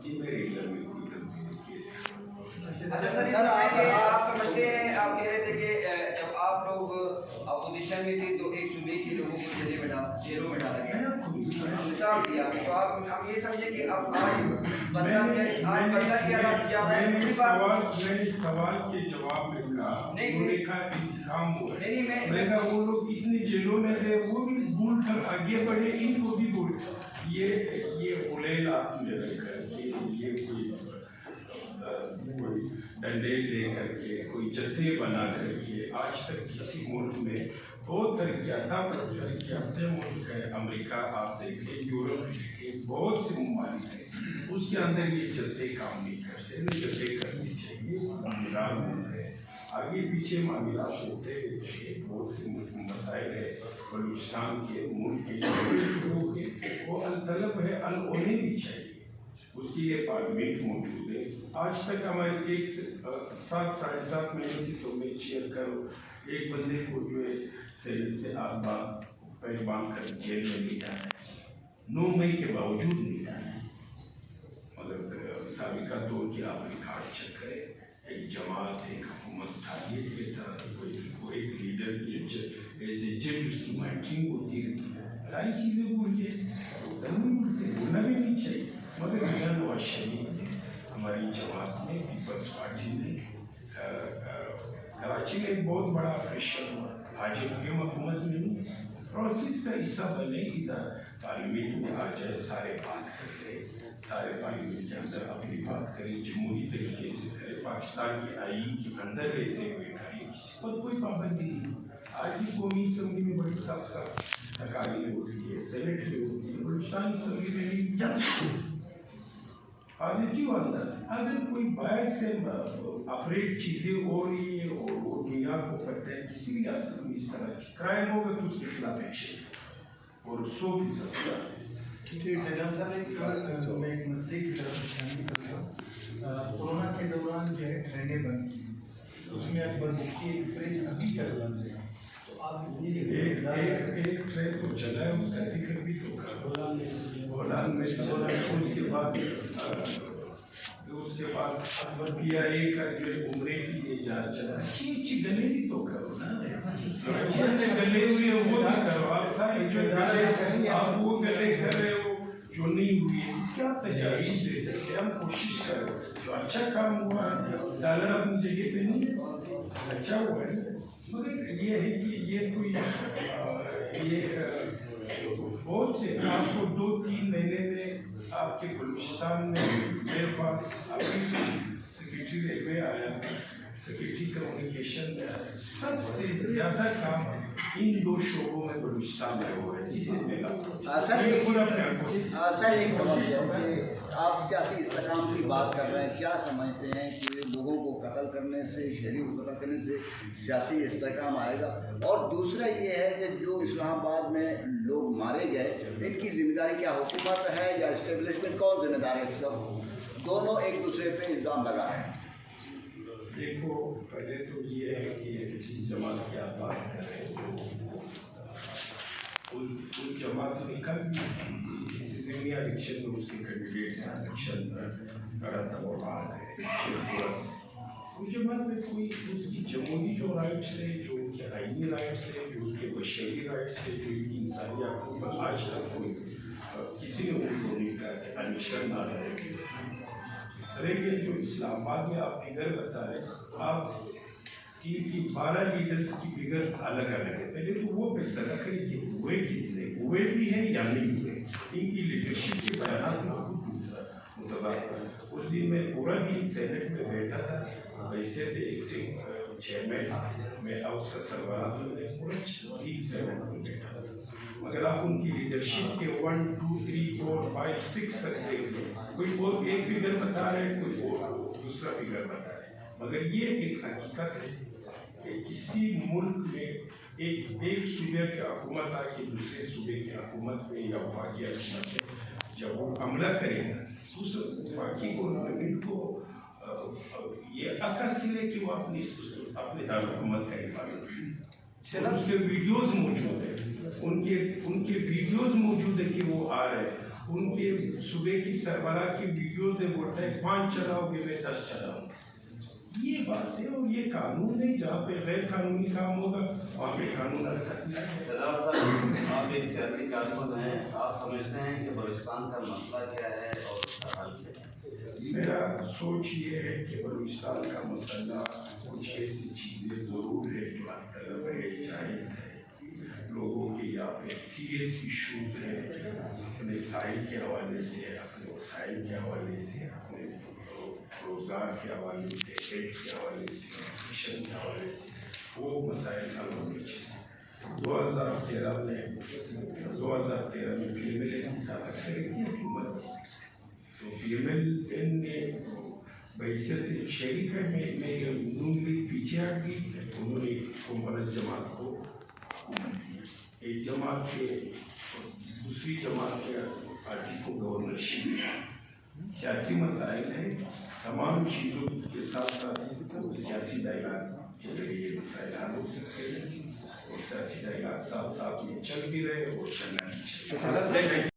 جی میرے علم میں کوئی تبدیلی کیسی؟ اچھا سر آپ سمجھتے ہیں، آپ کہہ رہے تھے کہ جب آپ لوگ اپوزیشن میں تھے تو ایک صوبے کے لوگوں کو جیلوں میں ڈالا گیا، انصاف دیا، تو آپ یہ سمجھے کہ اب آج بدلا کیا جا رہا ہے؟ میں نے سوال کے جواب میں کہا انہوں نے کہا انتقام ہوا ہے، میں کہا وہ لوگ اتنے جیلوں میں تھے وہ بھی بھول کر آگے بڑھے، ان کو بھی بھول یہ غلیل آپ میں رکھ کر کے یہ کوئی ڈنڈے لے کر کے کوئی جتھے بنا کر کے آج تک کسی ملک میں بہت ترقیات اپنے ملک ہے امریکہ آپ دیکھیں، یورپ دیکھیں، بہت سے ممالک ہیں اس کے اندر یہ جتھے کام نہیں کرتے، انہیں جتھے کرنی چاہیے، معاملات ملک ہے، آگے پیچھے معاملات ہوتے ہیں، بہت سے مسائل ہے، بلوچستان کے ملک کے وہ الطلب ہے، الہونی بھی چاہیے، اس کے لیے پارلیمنٹ موجود ہے۔ آج تک ہمارے 7 ساڑھے 7 مہینے سے تو میں چیئر کروں ایک بندے کو جو ہے سیل سے پیر باندھ کر جیل میں نہیں جانا ہے، 9 مئی کے باوجود نہیں جانا ہے، مگر سابقہ دور کی آپ ریکارڈ چیک کریں، ایک جماعت ایک حکومت تھا، یہ تھا کوئی ایک لیڈر کی ایسے جج اس کی مانیٹرنگ ہوتی ہے، ساری چیزیں بھول گئے، نہیں بھولتے، بھولنا بھی نہیں چاہیے، مگر میاں نواز شریف نے ہماری جماعت نے پیپلز پارٹی نے کراچی میں ایک بہت بڑا آپریشن ہوا، حاجب کی حکومت میں نہیں، پروسیس کا حصہ بنے، ادھر پارلیمنٹ میں آ جائے، سارے بات کرتے، سارے پارلیمنٹ کے اندر اپنی بات کریں، جمہوری طریقے سے کرے، پاکستان کے آئین کے اندر رہتے ہوئے کریں، کسی پر کوئی پابندی نہیں۔ آج کی قومی اسمبلی میں بڑی سخت تقاریر ہوتی ہے، سینٹ میں ہوتی ہے، بلوچستان اسمبلی میں بھی پازیٹیو انداز، اگر کوئی باہر سے اپریٹ چیزیں ہو رہی ہیں اور وہ دنیا کو پتہ ہے کسی بھی ریاست میں اس طرح کی کرائم ہوگا تو اس کے خلاف ایکشن اور 100%۔ جناب صاحب میں ایک مسئلے کی طرف دھیان کروں گا، کورونا کے دوران جو ہے ٹرینیں بند کی، اس میں اکبر مفتی ایکسپریس ابھی چل رہا ہے، تو آپ اس لیے ایک ٹرین تو چلا ہے، اس کا ذکر بھی تو بولان میں چلا ہے، اس کے بعد اکبر پی آئی اے کا جو عمرے کے لیے جہاز چلا، اچھی گلے بھی تو کرو نا، اچھے گلے ہوئے وہ بھی کرو، آپ سارے جو گلے آپ وہ گلے کر رہے ہو جو نہیں ہوئی ہے، اس کے آپ تجاویز دے سکتے، ہم کوشش کرو، جو اچھا کام ہوا ڈالر اپنی جگہ پہ نہیں ہے، اچھا ہوا ہے، مگر یہ ہے کہ یہ کوئی یہ بہت سے آپ کو 2-3 مہینے میں آپ کے بلوچستان میں میرے پاس سیکریٹری ریلوے آیا، سیکریٹری کمیونیکیشن میں آیا، سب سے زیادہ کام ان 2 شعبوں میں بلوچستان میں ہوا ہے۔ سر ایک سوال ہے کہ آپ سیاسی استحکام کی بات کر رہے ہیں، کیا سمجھتے ہیں کہ لوگوں کو قتل کرنے سے، شہریوں کو قتل کرنے سے سیاسی استحکام آئے گا؟ اور دوسرا یہ ہے کہ جو اسلام آباد میں لوگ مارے گئے ان کی ذمہ داری کیا حکومت ہے یا اسٹیبلشمنٹ، کون ذمہ دار ہے اس کا؟ دونوں ایک دوسرے پہ الزام لگا رہے ہیں۔ دیکھو پہلے تو یہ ہے کہ جس جماعت کی آپ بات کر رہے ہیں ان جماعت نے کل بھی اسی ضمنی الیکشن میں اس کے کینڈیڈیٹ نے الیکشن کرا تھا وہ آ گئے اس جماعت میں کوئی اس کی جمہوری جو رائٹس ہے، جو ان کے آئینی رائٹس ہے، جو ان کے بشری رائٹس ہے، جو ان کی انسانی حقوق، آج تک کوئی کسی نے ان کو نہیں کہا کہ الیکشن نہ رہے۔ لیکن جو اسلام آباد میں آپ فگر بتا رہے ہیں، آپ ان کی 12 لیڈرز کی فگر الگ الگ ہے، پہلے تو وہ پیسہ رکھ رہے کہ ہوئے کتنے ہوئے بھی ہیں یا نہیں ہوئے، ان کی لیڈرشپ کے بیانات میں خود متضاد ہے۔ اس دن میں پورا دن سینٹ میں بیٹھا تھا، ویسے تھے ایکٹنگ چیئرمین میں اس کا سربراہ پورا دن سینٹ میں بیٹھا تھا، مگر آپ ان کی لیڈرشپ کے 1 2 3 4 5 6 تک دیکھتے کوئی اور ایک فگر بتا رہے، کوئی اور دوسرا فگر بتا رہے، مگر یہ ایک حقیقت ہے کہ کسی ملک میں ایک صوبے کی حکومت آ کے دوسرے صوبے کی حکومت میں یا وفاقی حکومت میں جب وہ حملہ کرے گا اس وفاقی گورنمنٹ کو یہ عکاسی ہے کہ وہ اپنے دارالحکومت کا حفاظت کرے۔ اس کے ویڈیوز موجود ہیں، ان کے ویڈیوز موجود ہے کہ وہ آ رہے ہیں ان کے صبح کی سربراہ کی ویڈیوز میں بولتا ہے 5 چلاؤ گے میں 10 چلاؤں. یہ بات ہے اور یہ قانون ہے. جہاں پہ غیر قانونی کام ہوگا وہاں پہ قانون حرکت نہیں ہے. سردار صاحب آپ ایک سیاسی کارکن ہیں, آپ سمجھتے ہیں کہ بلوچستان کا مسئلہ کیا ہے اور اس کا حل کیا ہے؟ میرا سوچ یہ ہے کہ بلوچستان کا مسئلہ کچھ ایسی چیزیں ضرور ہے جو حد طلب ہے, جائز ہے. لوگوں کے یہاں پہ سیریس ایشوز ہیں اپنے سائل کے حوالے سے, اپنے وسائل کے حوالے سے, اپنے روزگار کے حوالے سے, ہیلتھ کے حوالے سے, ایجوکیشن کے حوالے سے. وہ مسائل حل ہونے چاہیے. 2013 میں پی ایم ایل کے ساتھ اکثریتی حکومت تو پی ایم ایل نے بحیثیت شریک ہے میں نون لیگ پیچھے ہٹ گئی. انہوں نے کمپلس جماعت کو ایک جماعت کے دوسری جماعت کے پارٹی کو گورنرشپ دیا. سیاسی مسائل ہیں, تمام چیزوں کے ساتھ ساتھ سیاسی ڈائلاگ کے ذریعے یہ مسائل حل ہو سکتے ہیں, اور سیاسی ڈائلاگ ساتھ ساتھ میں چل بھی رہے اور چلنا بھی چاہیے.